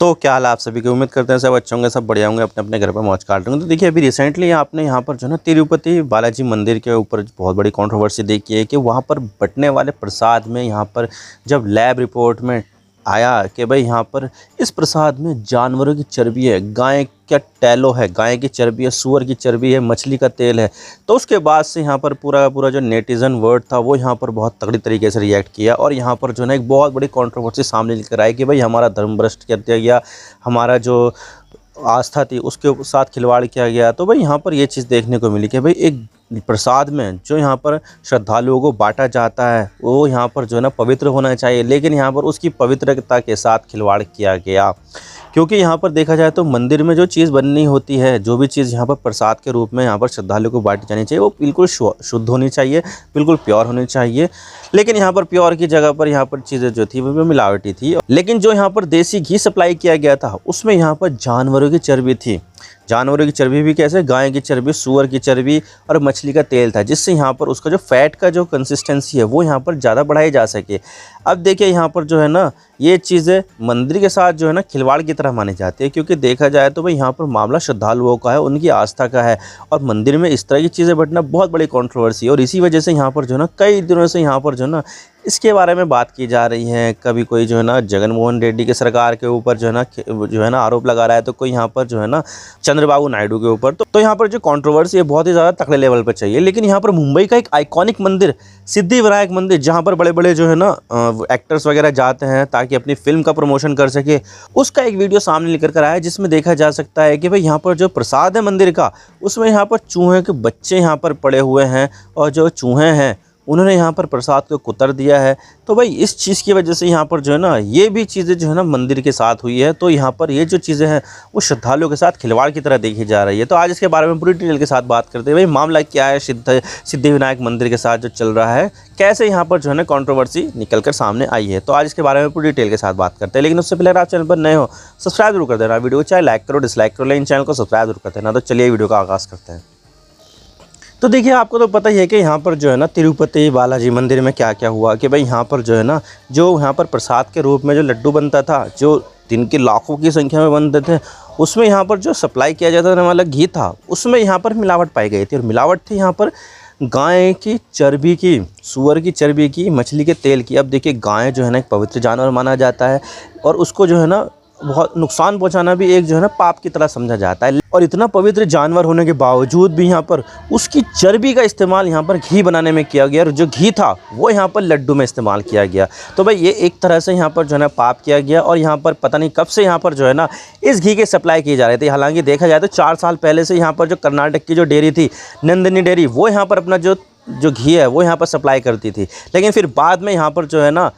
तो क्या हाल है आप सभी की। उम्मीद करते हैं सब अच्छे होंगे, सब बढ़िया होंगे, अपने अपने घर पे मौज काट रहे होंगे। तो देखिए अभी रिसेंटली आपने यहाँ पर जो है ना तिरुपति बालाजी मंदिर के ऊपर बहुत बड़ी कंट्रोवर्सी देखी है कि वहाँ पर बंटने वाले प्रसाद में यहाँ पर जब लैब रिपोर्ट में आया कि भाई यहाँ पर इस प्रसाद में जानवरों की चर्बी है, गाय का टैलो है, गाय की चर्बी है, सूअर की चर्बी है, मछली का तेल है। तो उसके बाद से यहाँ पर पूरा पूरा जो नेटिज़न वर्ड था वो यहाँ पर बहुत तगड़ी तरीके से रिएक्ट किया और यहाँ पर जो है ना एक बहुत बड़ी कंट्रोवर्सी सामने लेकर आई कि भाई हमारा धर्म भ्रष्ट कर दिया गया, हमारा जो आस्था थी उसके साथ खिलवाड़ किया गया। तो भाई यहाँ पर ये चीज़ देखने को मिली कि भाई एक प्रसाद में जो यहाँ पर श्रद्धालुओं को बांटा जाता है वो यहाँ पर जो है ना पवित्र होना चाहिए, लेकिन यहाँ पर उसकी पवित्रता के साथ खिलवाड़ किया गया। क्योंकि यहाँ पर देखा जाए तो मंदिर में जो चीज़ बननी होती है, जो भी चीज़ यहाँ पर प्रसाद के रूप में यहाँ पर श्रद्धालुओं को बांटी जानी चाहिए, वो बिल्कुल शुद्ध होनी चाहिए, बिल्कुल प्योर होनी चाहिए। लेकिन यहाँ पर प्योर की जगह पर यहाँ पर चीज़ें जो थी वो मिलावटी थी। लेकिन जो यहाँ पर देसी घी सप्लाई किया गया था उसमें यहाँ पर जानवरों की चर्बी थी। जानवरों की चर्बी भी कैसे, गाय की चर्बी, सूअर की चर्बी और मछली का तेल था, जिससे यहाँ पर उसका जो फैट का जो कंसिस्टेंसी है वो यहाँ पर ज़्यादा बढ़ाई जा सके। अब देखिए यहाँ पर जो है ना ये चीज़ें मंदिर के साथ जो है ना खिलवाड़ की तरह मानी जाती है, क्योंकि देखा जाए तो भाई यहाँ पर मामला श्रद्धालुओं का है, उनकी आस्था का है और मंदिर में इस तरह की चीज़ें बटना बहुत बड़ी कंट्रोवर्सी है। और इसी वजह से यहाँ पर जो है ना कई दिनों से यहाँ पर जो है ना इसके बारे में बात की जा रही है। कभी कोई जो है ना जगनमोहन रेड्डी के सरकार के ऊपर जो है ना आरोप लगा रहा है, तो कोई यहाँ पर जो है ना चंद्रबाबू नायडू के ऊपर। तो यहाँ पर जो कंट्रोवर्सी है बहुत ही ज़्यादा तगड़े लेवल पर चाहिए। लेकिन यहाँ पर मुंबई का एक आइकॉनिक मंदिर सिद्धिविनायक मंदिर, जहाँ पर बड़े बड़े जो है ना एक्टर्स वगैरह जाते हैं ताकि अपनी फिल्म का प्रमोशन कर सके, उसका एक वीडियो सामने लेकर कर आया जिसमें देखा जा सकता है कि भाई यहाँ पर जो प्रसाद है मंदिर का उसमें यहाँ पर चूहे के बच्चे यहाँ पर पड़े हुए हैं और जो चूहे हैं उन्होंने यहाँ पर प्रसाद को कुतर दिया है। तो भाई इस चीज़ की वजह से यहाँ पर जो है ना ये भी चीज़ें जो है ना मंदिर के साथ हुई है। तो यहाँ पर ये जो चीज़ें हैं वो श्रद्धालुओं के साथ खिलवाड़ की तरह देखी जा रही है। तो आज इसके बारे में पूरी डिटेल के साथ बात करते हैं। भाई मामला क्या है सिद्धिविनायक मंदिर के साथ जो चल रहा है, कैसे यहाँ पर जो है ना कॉन्ट्रोवर्सी निकल कर सामने आई है। तो आज इसके बारे में पूरी डिटेल के साथ बात करते हैं। लेकिन उससे पहले अगर आप चैनल पर नए हो सब्सक्राइब जरूर कर देना, वीडियो को चाहे लाइक करो डिसलाइक करो, लेकिन चैनल को सब्सक्राइब जरूर कर देना। तो चलिए वीडियो का आगाज़ करते हैं। तो देखिए आपको तो पता ही है कि यहाँ पर जो है ना तिरुपति बालाजी मंदिर में क्या क्या हुआ कि भाई यहाँ पर जो है ना जो यहाँ पर प्रसाद के रूप में जो लड्डू बनता था, जो दिन की लाखों की संख्या में बनते थे, उसमें यहाँ पर जो सप्लाई किया जाता था वाला घी था उसमें यहाँ पर मिलावट पाई गई थी। और मिलावट थी यहाँ पर गाय की चर्बी की, सूअर की चर्बी की, मछली के तेल की। अब देखिए गाय जो है ना एक पवित्र जानवर माना जाता है और उसको जो है ना बहुत नुकसान पहुंचाना भी एक जो है ना पाप की तरह समझा जाता है। और इतना पवित्र जानवर होने के बावजूद भी यहाँ पर उसकी चर्बी का इस्तेमाल यहाँ पर घी बनाने में किया गया और जो घी था वो यहाँ पर लड्डू में इस्तेमाल किया गया। तो भाई ये एक तरह से यहाँ पर जो है ना पाप किया गया। और यहाँ पर पता नहीं कब से यहाँ पर जो है ना इस घी की सप्लाई की जा रही थी। हालांकि देखा जाए तो 4 साल पहले से यहाँ पर जो कर्नाटक की जो डेयरी थी नंदिनी डेयरी, वो यहाँ पर अपना जो घी है वो यहाँ पर सप्लाई करती थी। लेकिन फिर बाद में यहाँ पर जो है ना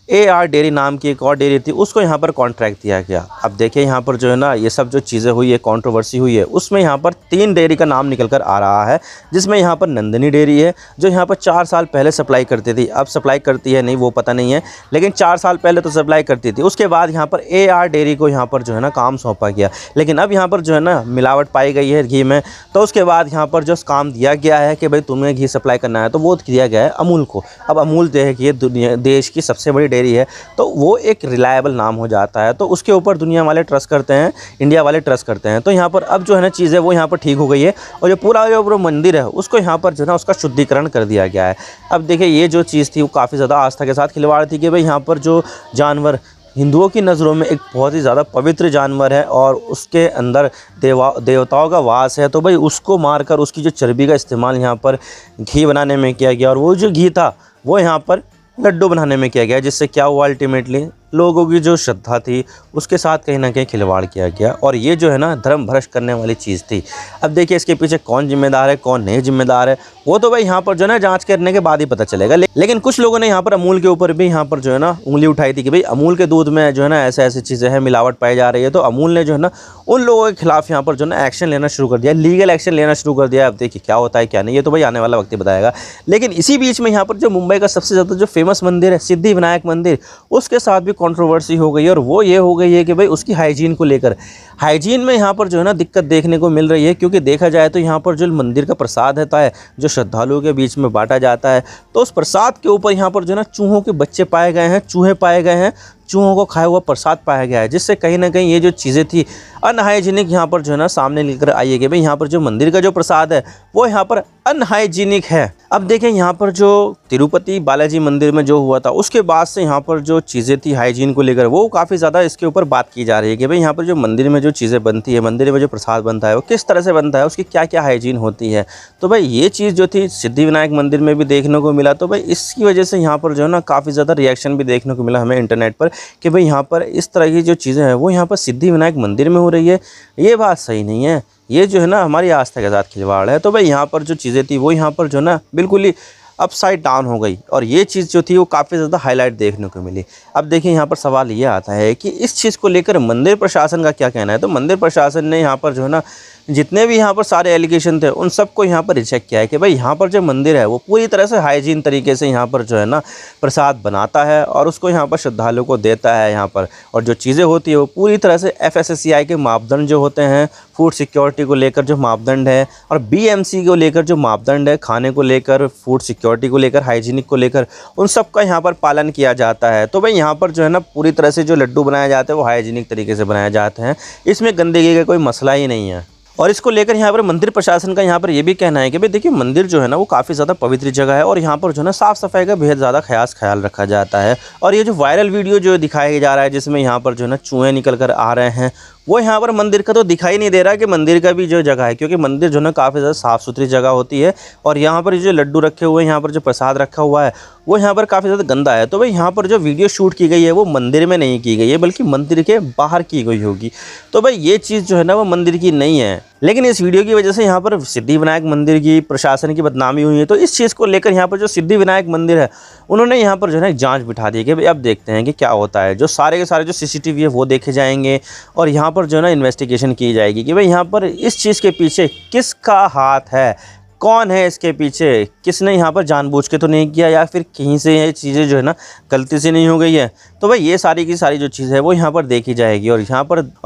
AR डेयरी नाम की एक और डेयरी थी, उसको यहाँ पर कॉन्ट्रैक्ट दिया गया। अब देखिए यहाँ पर जो है ना ये सब जो चीज़ें हुई है, कंट्रोवर्सी हुई है, उसमें यहाँ पर 3 डेयरी का नाम निकल कर आ रहा है, जिसमें यहाँ पर नंदिनी डेयरी है जो यहाँ पर 4 साल पहले सप्लाई करती थी। अब सप्लाई करती है नहीं वो पता नहीं है, लेकिन 4 साल पहले तो सप्लाई करती थी। उसके बाद यहाँ पर AR डेयरी को यहाँ पर जो है ना काम सौंपा गया। लेकिन अब यहाँ पर जो है ना मिलावट पाई गई है घी में, तो उसके बाद यहाँ पर जो काम दिया गया है कि भाई तुम्हें घी सप्लाई करना है तो वो दिया गया है अमूल को। अब अमूल जो है कि ये देश की सबसे बड़ी डेयरी है, तो वो एक रिलायबल नाम हो जाता है, तो उसके ऊपर दुनिया वाले ट्रस्ट करते हैं, इंडिया वाले ट्रस्ट करते हैं। तो यहाँ पर अब जो है ना चीज़ें वो यहाँ पर ठीक हो गई है और जो पूरा मंदिर है उसको यहाँ पर जो है ना उसका शुद्धिकरण कर दिया गया है। अब देखिए ये जो चीज़ थी वो काफ़ी ज़्यादा आस्था के साथ खिलवाड़ थी कि भाई यहाँ पर जो जानवर हिंदुओं की नज़रों में एक बहुत ही ज़्यादा पवित्र जानवर है और उसके अंदर देवताओं का वास है, तो भाई उसको मारकर उसकी जो चर्बी का इस्तेमाल यहाँ पर घी बनाने में किया गया। और वो जो घी था वो यहाँ पर लड्डू बनाने में किया गया, जिससे क्या हुआ अल्टीमेटली लोगों की जो श्रद्धा थी उसके साथ कहीं ना कहीं खिलवाड़ किया गया। और ये जो है ना धर्म भ्रष्ट करने वाली चीज़ थी। अब देखिए इसके पीछे कौन जिम्मेदार है कौन नहीं जिम्मेदार है वो तो भाई यहाँ पर जो है ना जांच करने के बाद ही पता चलेगा। लेकिन कुछ लोगों ने यहाँ पर अमूल के ऊपर भी यहाँ पर जो है ना उंगली उठाई थी कि भाई अमूल के दूध में जो है ना ऐसे ऐसी चीज़ें हैं, मिलावट पाई जा रही है। तो अमूल ने जो है ना उन लोगों के खिलाफ यहाँ पर जो है ना एक्शन लेना शुरू कर दिया, लीगल एक्शन लेना शुरू कर दिया। अब देखिए क्या होता है क्या नहीं, ये तो भाई आने वाला वक्त ही बताएगा। लेकिन इसी बीच में यहाँ पर जो मुंबई का सबसे ज़्यादा जो फेमस मंदिर है सिद्धिविनायक मंदिर, उसके साथ भी कॉन्ट्रोवर्सी हो गई। और वो ये हो गई है कि भाई उसकी हाइजीन को लेकर हाइजीन में यहाँ पर जो है ना दिक्कत देखने को मिल रही है, क्योंकि देखा जाए तो यहाँ पर जो मंदिर का प्रसाद रहता है जो श्रद्धालुओं के बीच में बांटा जाता है, तो उस प्रसाद के ऊपर यहाँ पर जो है ना चूहों के बच्चे पाए गए हैं, चूहे पाए गए हैं, चूहों को खाया हुआ प्रसाद पाया गया है, जिससे कहीं ना कहीं ये जो चीज़ें थी अनहाइजीनिक यहाँ पर जो है ना सामने लेकर आई है कि भाई यहाँ पर जो मंदिर का जो प्रसाद है वो यहाँ पर अनहाइजीनिक है। अब देखें यहाँ पर जो तिरुपति बालाजी मंदिर में जो हुआ था उसके बाद से यहाँ पर जो चीज़ें थी हाइजीन को लेकर वो काफ़ी ज़्यादा इसके ऊपर बात की जा रही है कि भाई यहाँ पर जो मंदिर में जो चीज़ें बनती है, मंदिर में जो प्रसाद बनता है वो किस तरह से बनता है, उसकी क्या क्या हाइजीन होती है। तो भाई ये चीज़ जो थी सिद्धिविनायक मंदिर में भी देखने को मिला, तो भाई इसकी वजह से यहाँ पर जो है ना काफ़ी ज़्यादा रिएक्शन भी देखने को मिला हमें इंटरनेट पर कि भाई यहाँ पर इस तरह की जो चीज़ें हैं वो यहाँ पर सिद्धिविनायक मंदिर में हो रही है, ये बात सही नहीं है, ये जो है ना हमारी आस्था के साथ खिलवाड़ है। तो भाई यहाँ पर जो चीज़ें थी वो यहाँ पर जो है ना बिल्कुल ही अपसाइड डाउन हो गई और ये चीज़ जो थी वो काफ़ी ज़्यादा हाईलाइट देखने को मिली। अब देखिए यहाँ पर सवाल ये आता है कि इस चीज़ को लेकर मंदिर प्रशासन का क्या कहना है। तो मंदिर प्रशासन ने यहाँ पर जो है ना जितने भी यहाँ पर सारे एलिगेशन थे उन सबको यहाँ पर रिजेक्ट किया है कि भाई यहाँ पर जो मंदिर है वो पूरी तरह से हाइजीन तरीके से यहाँ पर जो है ना प्रसाद बनाता है और उसको यहाँ पर श्रद्धालुओं को देता है यहाँ पर, और जो चीज़ें होती है वो पूरी तरह से FSSAI के मापदंड जो होते हैं, फूड सिक्योरिटी को लेकर जो मापदंड है और BMC को लेकर जो मापदंड है, खाने को लेकर, फूड सिक्योरिटी को लेकर, हाइजीनिक को लेकर, उन सब का यहाँ पर पालन किया जाता है। तो भाई यहाँ पर जो है ना पूरी तरह से जो लड्डू बनाए जाते हैं वो हाइजीनिक तरीके से बनाए जाते हैं, इसमें गंदगी का कोई मसला ही नहीं है। और इसको लेकर यहाँ पर मंदिर प्रशासन का यहाँ पर ये भी कहना है कि भाई देखिए मंदिर जो है ना वो काफ़ी ज़्यादा पवित्र जगह है और यहाँ पर जो है ना साफ़ सफाई का बेहद ज़्यादा ख्याल रखा जाता है। और ये जो वायरल वीडियो जो दिखाया जा रहा है जिसमें यहाँ पर जो है ना चूहे निकल कर आ रहे हैं, वो यहाँ पर मंदिर का तो दिखाई नहीं दे रहा कि मंदिर का भी जो जगह है, क्योंकि मंदिर जो है ना काफ़ी ज़्यादा साफ़ सुथरी जगह होती है और यहाँ पर जो लड्डू रखे हुए हैं, यहाँ पर जो प्रसाद रखा हुआ है वो यहाँ पर काफ़ी ज़्यादा गंदा है। तो भाई यहाँ पर जो वीडियो शूट की गई है वो मंदिर में नहीं की गई है बल्कि मंदिर के बाहर की गई होगी। तो भाई ये चीज़ जो है ना वो मंदिर की नहीं है, लेकिन इस वीडियो की वजह से यहाँ पर सिद्धिविनायक मंदिर की प्रशासन की बदनामी हुई है। तो इस चीज़ को लेकर यहाँ पर जो सिद्धिविनायक मंदिर है उन्होंने यहाँ पर जो है ना जांच बिठा दी है कि भाई अब देखते हैं कि क्या होता है। जो सारे के सारे जो CCTV है वो देखे जाएंगे और यहाँ पर जो है ना इन्वेस्टिगेशन की जाएगी कि भाई यहाँ पर इस चीज़ के पीछे किसका हाथ है, कौन है इसके पीछे, किसने यहाँ पर जानबूझ के तो नहीं किया या फिर कहीं से ये चीज़ें जो है ना गलती से नहीं हो गई है। तो भाई ये सारी की सारी जो चीज़ है वो यहाँ पर देखी जाएगी और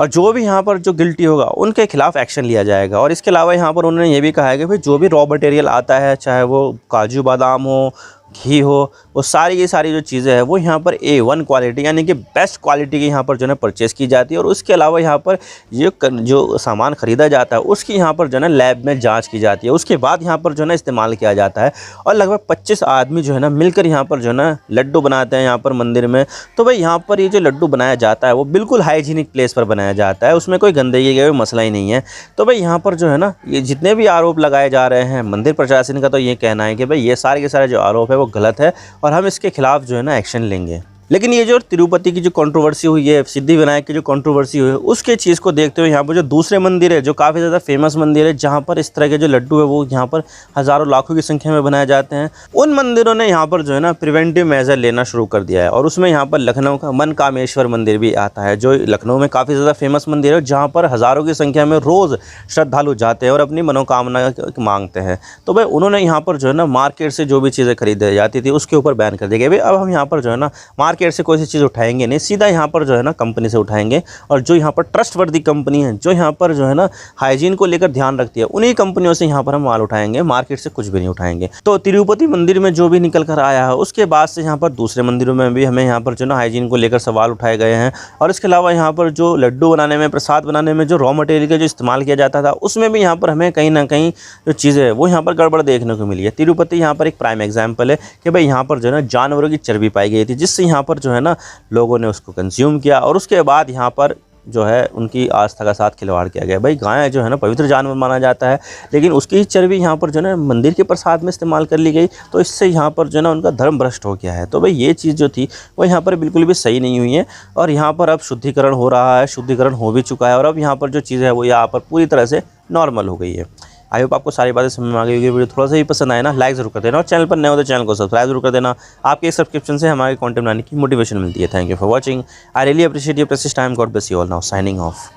जो भी यहाँ पर जो गिल्टी होगा उनके खिलाफ एक्शन लिया जाएगा। और इसके अलावा यहाँ पर उन्होंने ये भी कहा है कि भाई जो भी रॉ मटेरियल आता है, चाहे वो काजू बादाम हो, घी हो, वो सारी की सारी जो चीज़ें हैं वो यहाँ पर A1 क्वालिटी यानी कि बेस्ट क्वालिटी की यहाँ पर जो है ना परचेज़ की जाती है। और उसके अलावा यहाँ पर जो सामान ख़रीदा जाता है उसकी यहाँ पर जो है ना लैब में जांच की जाती है, उसके बाद यहाँ पर जो है ना इस्तेमाल किया जाता है। और लगभग 25 आदमी जो है ना मिलकर यहाँ पर जो है ना लड्डू बनाते हैं यहाँ पर मंदिर में। तो भाई यहाँ पर ये जो लड्डू बनाया जाता है वो बिल्कुल हाइजीनिक प्लेस पर बनाया जाता है, उसमें कोई गंदगी का कोई मसला ही नहीं है। तो भाई यहाँ पर जो है ना ये जितने भी आरोप लगाए जा रहे हैं मंदिर प्रशासन का तो ये कहना है कि भाई ये सारे के सारे जो आरोप है वो गलत है और हम इसके खिलाफ जो है ना एक्शन लेंगे। लेकिन ये जो तिरुपति की जो कंट्रोवर्सी हुई है, सिद्धिविनायक की जो कंट्रोवर्सी हुई है, उसके चीज़ को देखते हुए यहाँ पर जो दूसरे मंदिर है जो काफ़ी ज़्यादा फेमस मंदिर है जहाँ पर इस तरह के जो लड्डू है वो यहाँ पर हज़ारों लाखों की संख्या में बनाए जाते हैं, उन मंदिरों ने यहाँ पर जो है ना प्रिवेंटिव मेजर लेना शुरू कर दिया है। और उसमें यहाँ पर लखनऊ का मनकामेश्वर मंदिर भी आता है जो लखनऊ में काफ़ी ज़्यादा फेमस मंदिर है, जहाँ पर हज़ारों की संख्या में रोज़ श्रद्धालु जाते हैं और अपनी मनोकामना मांगते हैं। तो भाई उन्होंने यहाँ पर जो है ना मार्केट से जो भी चीज़ें खरीदी जाती थी उसके ऊपर बैन कर दिया गया। भाई अब हम यहाँ पर जो है ना मार्केट से कोई सी चीज़ उठाएंगे नहीं, सीधा यहाँ पर जो है ना कंपनी से उठाएंगे और जो यहाँ पर ट्रस्टवर्दी कंपनी है, जो यहाँ पर जो है ना हाइजीन को लेकर ध्यान रखती है, उन्हीं कंपनियों से यहाँ पर हम माल उठाएंगे, मार्केट से कुछ भी नहीं उठाएंगे। तो तिरुपति मंदिर में जो भी निकल कर आया है उसके बाद से यहाँ पर दूसरे मंदिरों में भी हमें यहाँ पर जो ना हाइजीन को लेकर सवाल उठाए गए हैं। और इसके अलावा यहाँ पर जो लड्डू बनाने में, प्रसाद बनाने में जो रॉ मटेरियल का जो इस्तेमाल किया जाता था उसमें भी यहाँ पर हमें कहीं ना कहीं जो चीज़ें है वो यहाँ पर गड़बड़ देखने को मिली है। तिरुपति यहाँ पर एक प्राइम एग्जाम्पल है कि भाई यहाँ पर जो है ना जानवरों की चर्बी पाई गई थी, जिससे यहाँ पर जो है ना लोगों ने उसको कंज्यूम किया और उसके बाद यहाँ पर जो है उनकी आस्था का साथ खिलवाड़ किया गया। भाई गाय जो है ना पवित्र जानवर माना जाता है, लेकिन उसकी ही चर्बी यहाँ पर जो है ना मंदिर के प्रसाद में इस्तेमाल कर ली गई, तो इससे यहाँ पर जो है ना उनका धर्म भ्रष्ट हो गया है। तो भाई ये चीज़ जो थी वो यहाँ पर बिल्कुल भी सही नहीं हुई है और यहाँ पर अब शुद्धिकरण हो रहा है, शुद्धिकरण हो भी चुका है और अब यहाँ पर जो चीज़ है वो यहाँ पर पूरी तरह से नॉर्मल हो गई है। आई होप आपको सारी बातें समझ में आ गई होगी। वीडियो थोड़ा सा ही पसंद आए ना लाइक जरूर कर देना और चैनल पर नए हो तो चैनल को सब्सक्राइब जरूर कर देना। आपके सब्सक्रिप्शन से हमारे कंटेंट बनाने की मोटिवेशन मिलती है। Thank you for watching. I really appreciate your precious time. God bless you all. Now signing off.